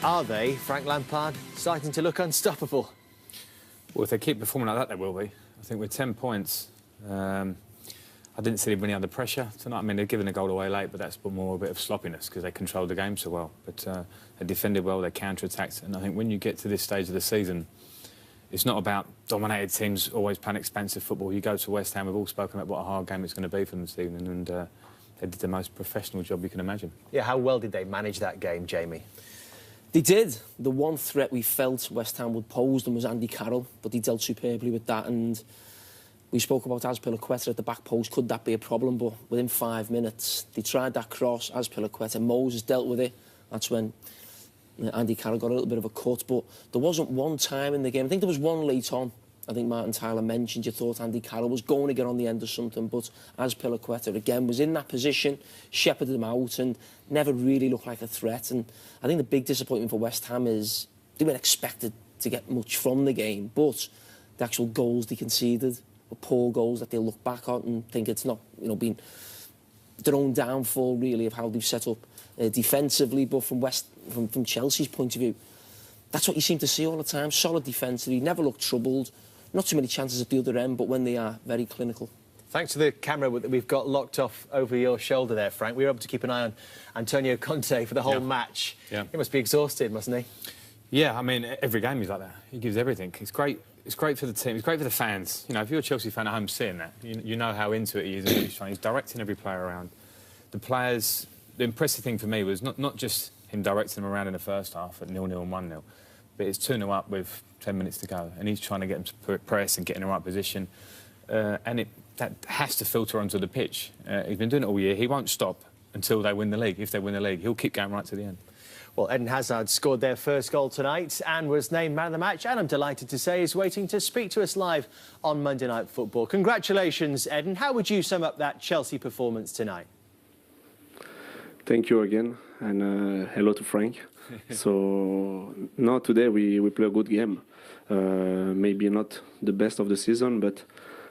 Are they, Frank Lampard, starting to look unstoppable? Well, if they keep performing like that, they will be. I think with 10 points, I didn't see anybody under pressure tonight. I mean, they've given a goal away late, but that's more a bit of sloppiness because they controlled the game so well. But they defended well, they counter-attacked. And I think when you get to this stage of the season, it's not about dominated teams always playing expensive football. You go to West Ham, we've all spoken about what a hard game it's going to be for them this evening, and they did the most professional job you can imagine. Yeah, how well did they manage that game, Jamie? They did. The one threat we felt West Ham would pose them was Andy Carroll, but he dealt superbly with that. And we spoke about Azpilicueta at the back post. Could that be a problem? But within 5 minutes, they tried that cross. Azpilicueta, Moses dealt with it. That's when Andy Carroll got a little bit of a cut. But there wasn't one time in the game. I think there was one late on. I think Martin Tyler mentioned you thought Andy Carroll was going to get on the end of something, but Azpilicueta again was in that position, shepherded him out, and never really looked like a threat. And I think the big disappointment for West Ham is they weren't expected to get much from the game, but the actual goals they conceded were poor goals that they'll look back on and think it's not, been their own downfall really of how they've set up defensively. But from Chelsea's point of view, that's what you seem to see all the time. Solid defensively, never looked troubled. Not too many chances at the other end, but when they are, very clinical. Thanks to the camera that we've got locked off over your shoulder there, Frank. We were able to keep an eye on Antonio Conte for the whole match. Yeah. He must be exhausted, mustn't he? Yeah, I mean, every game he's like that. He gives everything. It's great. It's great for the team. It's great for the fans. You know, if you're a Chelsea fan at home seeing that, you know how into it he is. He's directing every player around. The players... The impressive thing for me was not just him directing them around in the first half at 0-0 and 1-0, but it's 2-0 up with 10 minutes to go, and he's trying to get them to press and get in the right position. And that has to filter onto the pitch. He's been doing it all year. He won't stop until they win the league. If they win the league, he'll keep going right to the end. Well, Eden Hazard scored their first goal tonight and was named man of the match, and I'm delighted to say he's waiting to speak to us live on Monday Night Football. Congratulations, Eden. How would you sum up that Chelsea performance tonight? Thank you again, and hello to Frank. So, no, today we play a good game. Maybe not the best of the season, but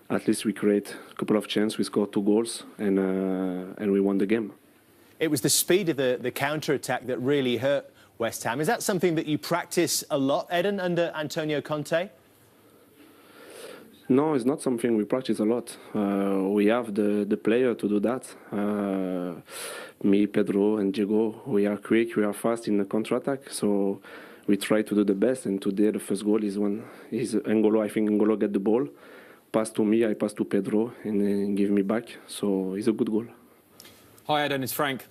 at least we create a couple of chances. We scored 2 goals, and we won the game. It was the speed of the counter-attack that really hurt West Ham. Is that something that you practice a lot, Eden, under Antonio Conte? No, it's not something we practice a lot. We have the player to do that. Me, Pedro and Diego, we are quick, we are fast in the counter-attack, so we try to do the best. And today the first goal is N'Golo. I think N'Golo get the ball, pass to me, I pass to Pedro, and then give me back. So it's a good goal. Hi, Eden, it's Frank.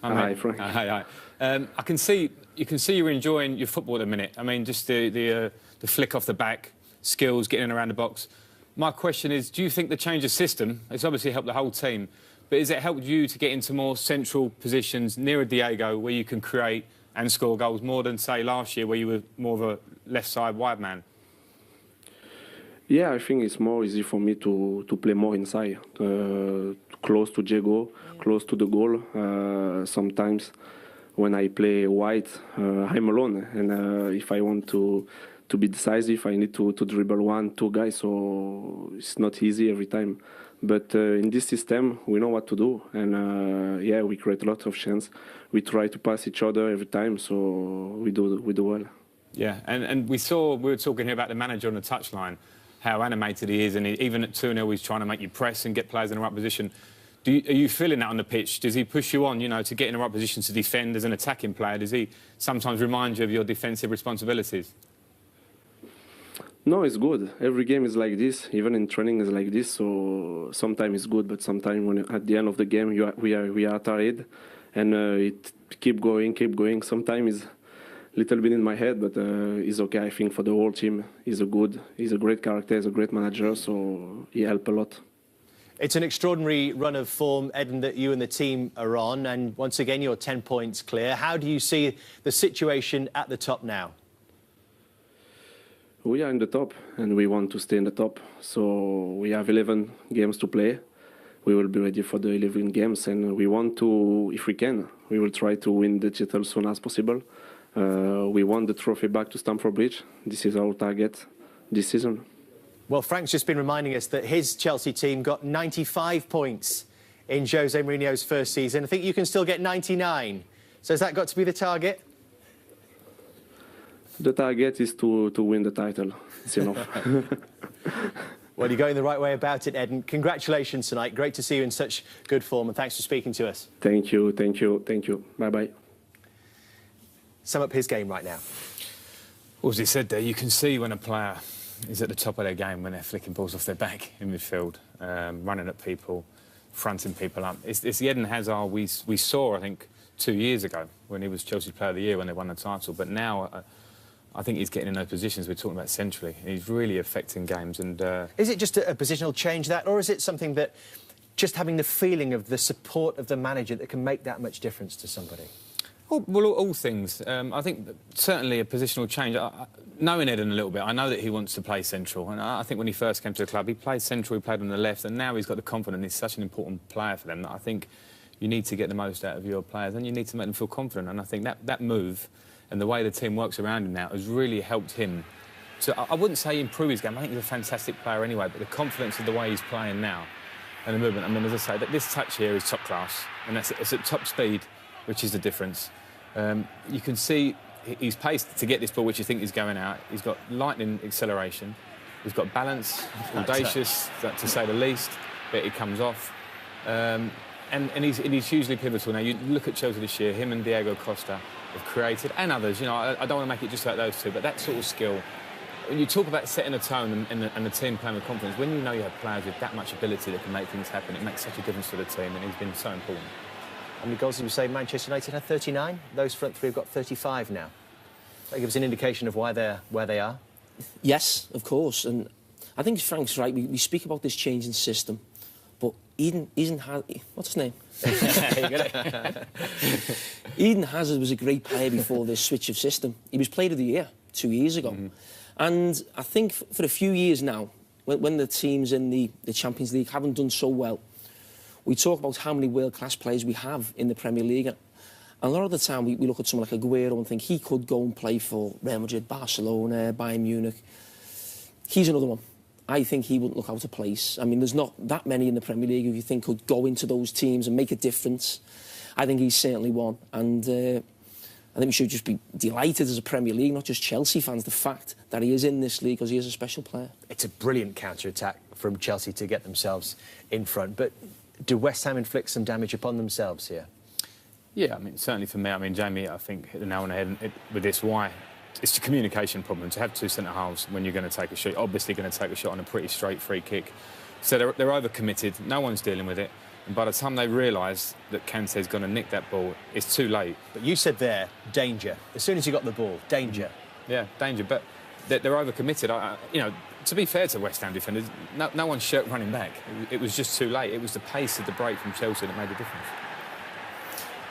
Hi, Frank. Hi. I can see you're enjoying your football at the minute. I mean, just the flick off the back, skills, getting around the box. My question is, do you think the change of system, it's obviously helped the whole team, but has it helped you to get into more central positions nearer Diego where you can create and score goals more than, say, last year where you were more of a left-side wide man? Yeah, I think it's more easy for me to play more inside, close to Diego, close to the goal. Sometimes when I play wide, I'm alone, and if I want to be decisive, I need to dribble 1-2 guys, so it's not easy every time. But in this system, we know what to do, and yeah, we create a lot of chances. We try to pass each other every time, so we do well. Yeah, and we were talking here about the manager on the touchline, how animated he is, and even at 2-0, he's trying to make you press and get players in the right position. Are you feeling that on the pitch? Does he push you on, to get in the right position to defend as an attacking player? Does he sometimes remind you of your defensive responsibilities? No, it's good. Every game is like this. Even in training is like this. So sometimes it's good, but sometimes when at the end of the game we are tired, and it keep going. Sometimes it's a little bit in my head, but it's okay. I think for the whole team, he's a great character, he's a great manager, so he helped a lot. It's an extraordinary run of form, Eden, that you and the team are on, and once again you're 10 points clear. How do you see the situation at the top now? We are in the top, and we want to stay in the top. So we have 11 games to play. We will be ready for the 11 games, and we want to, if we can, we will try to win the title as soon as possible. We want the trophy back to Stamford Bridge. This is our target this season. Well, Frank's just been reminding us that his Chelsea team got 95 points in Jose Mourinho's first season. I think you can still get 99. So has that got to be the target? The target is to win the title. It's enough. Well, you're going the right way about it, Ed, and congratulations tonight. Great to see you in such good form, and thanks for speaking to us. Thank you, thank you, thank you. Bye-bye. Sum up his game right now. Well, as he said there, you can see when a player is at the top of their game when they're flicking balls off their back in midfield, running at people, fronting people up. It's the Eden Hazard we saw, I think, 2 years ago when he was Chelsea Player of the Year when they won the title. But now I think he's getting in those positions we're talking about centrally. He's really affecting games. And is it just a positional change, that, or is it something that just having the feeling of the support of the manager that can make that much difference to somebody? Well, all things. I think certainly a positional change. Knowing Eden a little bit, I know that he wants to play central. And I think when he first came to the club, he played central, he played on the left, and now he's got the confidence. He's such an important player for them that I think you need to get the most out of your players and you need to make them feel confident. And I think that move and the way the team works around him now has really helped him to, I wouldn't say improve his game. I think he's a fantastic player anyway, but the confidence of the way he's playing now and the movement. I mean, as I say, that this touch here is top class, and it's at top speed, which is the difference. You can see he's paced to get this ball, which you think is going out. He's got lightning acceleration. He's got balance, audacious, to say the least, but it comes off. And he's hugely pivotal. Now, you look at Chelsea this year, him and Diego Costa have created, and others, you know, I don't want to make it just like those two, but that sort of skill. When you talk about setting a tone and the team playing with confidence, when you know you have players with that much ability that can make things happen, it makes such a difference to the team, and he's been so important. How many goals did you say Manchester United had? 39? Those front three have got 35 now. That gives an indication of where they are. Yes, of course. And I think Frank's right. We speak about this change in system, but Eden what's his name? Eden Hazard was a great player before this switch of system. He was Player of the Year 2 years ago. And I think for a few years now, when the teams in the Champions League haven't done so well, we talk about how many world-class players we have in the Premier League. And a lot of the time, we look at someone like Aguero and think he could go and play for Real Madrid, Barcelona, Bayern Munich. He's another one. I think he wouldn't look out of place. I mean, there's not that many in the Premier League who you think could go into those teams and make a difference. I think he's certainly one. And I think we should just be delighted as a Premier League, not just Chelsea fans, the fact that he is in this league because he is a special player. It's a brilliant counter-attack from Chelsea to get themselves in front. But do West Ham inflict some damage upon themselves here? Yeah, I mean, certainly for me. I mean, Jamie, I think, hit the nail on the head with this. Why? It's a communication problem. To have two centre-halves when you're going to take a shot, obviously going to take a shot on a pretty straight free kick. So they're over-committed. No one's dealing with it. And by the time they realise that Kante's going to nick that ball, it's too late. But you said there, danger. As soon as you got the ball, danger. Yeah, danger. But they're over-committed. You know, to be fair to West Ham defenders, no one's shirt running back. It was just too late. It was the pace of the break from Chelsea that made the difference.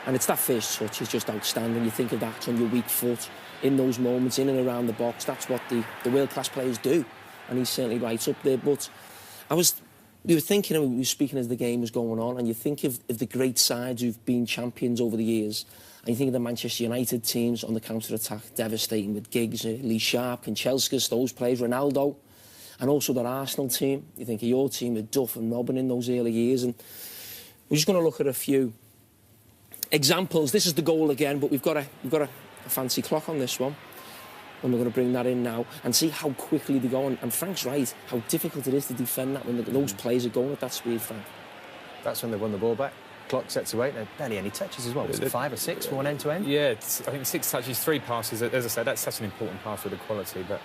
And it's that first touch is just outstanding. You think of that on your weak foot, in those moments, in and around the box. That's what the world-class players do. And he's certainly right up there. But we were thinking, we were speaking as the game was going on, and you think of the great sides who've been champions over the years, and you think of the Manchester United teams on the counter-attack, devastating with Giggs, Lee Sharp, Kanchelskis, those players, Ronaldo, and also that Arsenal team. You think of your team with Duff and Robben in those early years, and we're just going to look at a few examples. This is the goal again, but we've got a fancy clock on this one. And we're going to bring that in now and see how quickly they go. And Frank's right, how difficult it is to defend that when those players are going at that speed, Frank. That's when they won the ball back. Clock sets away. No, barely any touches as well. Was it 5 or 6 for one end to end? Yeah, I think 6 touches, 3 passes. As I said, that's such an important pass with the quality. But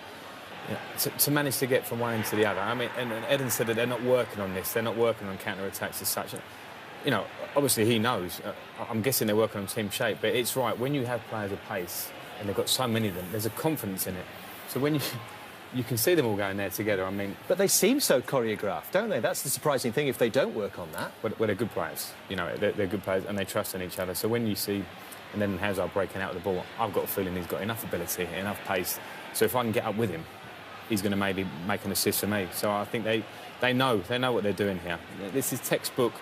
yeah, to manage to get from one end to the other. I mean, and Eden said that they're not working on this. They're not working on counter-attacks as such. You know, obviously he knows. I'm guessing they're working on team shape. But it's right, when you have players of pace, and they've got so many of them, there's a confidence in it. So when you can see them all going there together, I mean... But they seem so choreographed, don't they? That's the surprising thing if they don't work on that. Well, they're good players. You know, they're good players and they trust in each other. So when you see, and then Hazard breaking out with the ball, I've got a feeling he's got enough ability, enough pace. So if I can get up with him, he's going to maybe make an assist for me. So I think they know what they're doing here. This is textbook,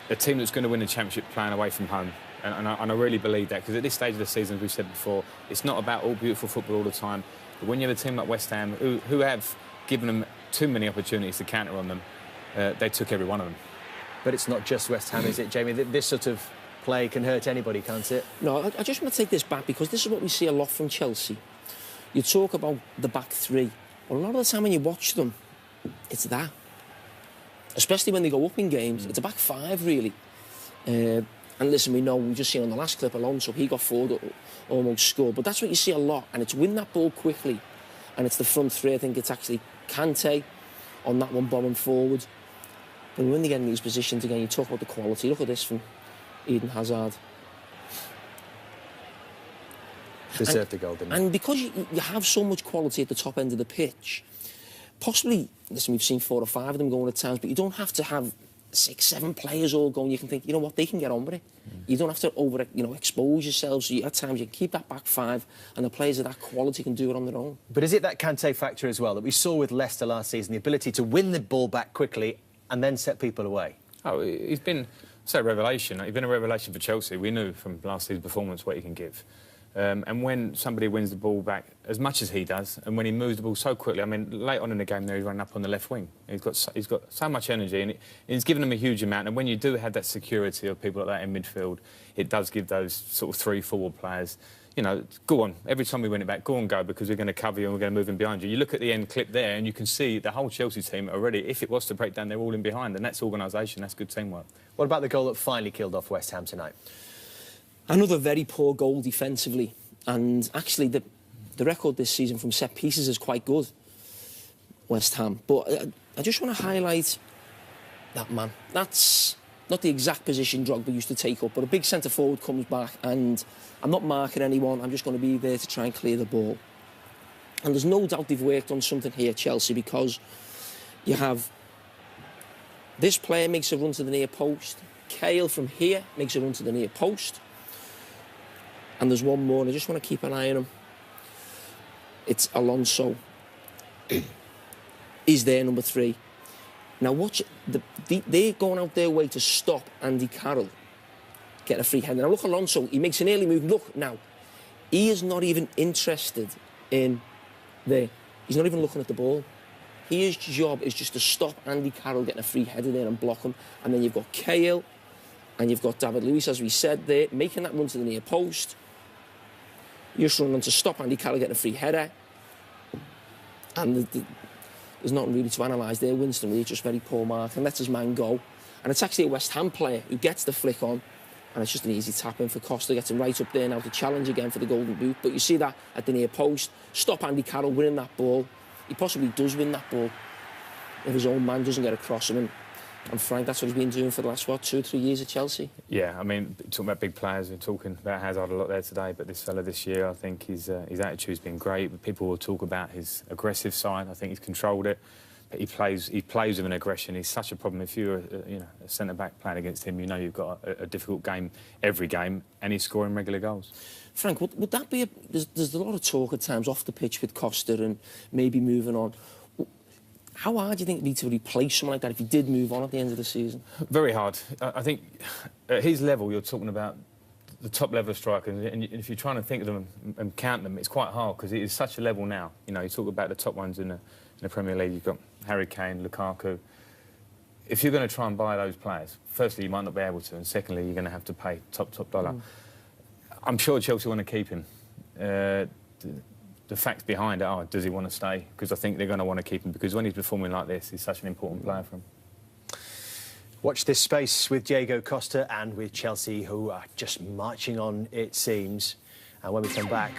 a team that's going to win the championship playing away from home. And I really believe that, because at this stage of the season, as we've said before, it's not about all beautiful football all the time. But when you have a team like West Ham, who have given them too many opportunities to counter on them, they took every one of them. But it's not just West Ham, is it, Jamie? This sort of play can hurt anybody, can't it? No, I just want to take this back, because this is what we see a lot from Chelsea. You talk about the back three. Well, a lot of the time when you watch them, it's that. Especially when they go up in games. It's a back five, really. And listen, we've just seen on the last clip Alonso, he got forward, almost scored. But that's what you see a lot, and it's win that ball quickly. And it's the front three. I think it's actually Kante on that one bombing forward. But when they get in these positions again, you talk about the quality. Look at this from Eden Hazard. Deserved the goal, didn't he? And because you have so much quality at the top end of the pitch, possibly, listen, we've seen 4 or 5 of them going at times, but you don't have to have 6, 7 players all going. You can think, you know what, they can get on with it. You don't have to expose yourselves. So at times you keep that back 5, and the players of that quality can do it on their own. But is it that Kante factor as well that we saw with Leicester last season, the ability to win the ball back quickly and then set people away? Oh, he's been, a revelation. He's been a revelation for Chelsea. We knew from last season's performance what he can give. And when somebody wins the ball back as much as he does, and when he moves the ball so quickly, I mean, late on in the game there, he's running up on the left wing. He's got so much energy, and he's given them a huge amount. And when you do have that security of people like that in midfield, it does give those sort of 3 forward players, go on. Every time we win it back, go and go, because we're going to cover you and we're going to move in behind you. You look at the end clip there, and you can see the whole Chelsea team already, if it was to break down, they're all in behind, and that's organisation, that's good teamwork. What about the goal that finally killed off West Ham tonight? Another very poor goal defensively. And actually, the record this season from set pieces is quite good, West Ham. But I just want to highlight that man. That's not the exact position Drogba used to take up, but a big centre-forward comes back, and I'm not marking anyone. I'm just going to be there to try and clear the ball. And there's no doubt they've worked on something here, Chelsea, because you have this player makes a run to the near post. Kale from here makes a run to the near post. And there's one more, and I just want to keep an eye on him. It's Alonso. He's there, number 3. Now, watch, they're going out their way to stop Andy Carroll getting a free header. Now, look, Alonso, he makes an early move. Look, now, he is not even interested in there. He's not even looking at the ball. His job is just to stop Andy Carroll getting a free header there and block him. And then you've got Cahill, and you've got David Luiz, as we said there, making that run to the near post. You're just running to stop Andy Carroll getting a free header. And there's nothing really to analyse there. Winston really just very poor mark and lets his man go. And it's actually a West Ham player who gets the flick on, and it's just an easy tap in for Costa. Gets him right up there now to challenge again for the golden boot. But you see that at the near post. Stop Andy Carroll winning that ball. He possibly does win that ball if his own man doesn't get across him. And Frank, that's what he's been doing for the last, 2 or 3 years at Chelsea? Yeah, I mean, talking about big players, we're talking about Hazard a lot there today, but this fella this year, I think his attitude's been great. People will talk about his aggressive side. I think he's controlled it, but he plays with an aggression. He's such a problem. If you're a centre-back playing against him, you've got a difficult game every game, and he's scoring regular goals. Frank, would that be there's a lot of talk at times off the pitch with Costa and maybe moving on. How hard do you think it'd be to replace someone like that if he did move on at the end of the season? Very hard. I think at his level, you're talking about the top level of strikers, and if you're trying to think of them and count them, it's quite hard because it is such a level now. You talk about the top ones in the Premier League. You've got Harry Kane, Lukaku. If you're going to try and buy those players, firstly, you might not be able to, and secondly, you're going to have to pay top dollar. I'm sure Chelsea want to keep him. The facts behind it are, does he want to stay? Because I think they're going to want to keep him, because when he's performing like this, he's such an important player for him. Watch this space with Diego Costa and with Chelsea, who are just marching on, it seems. And when we come back...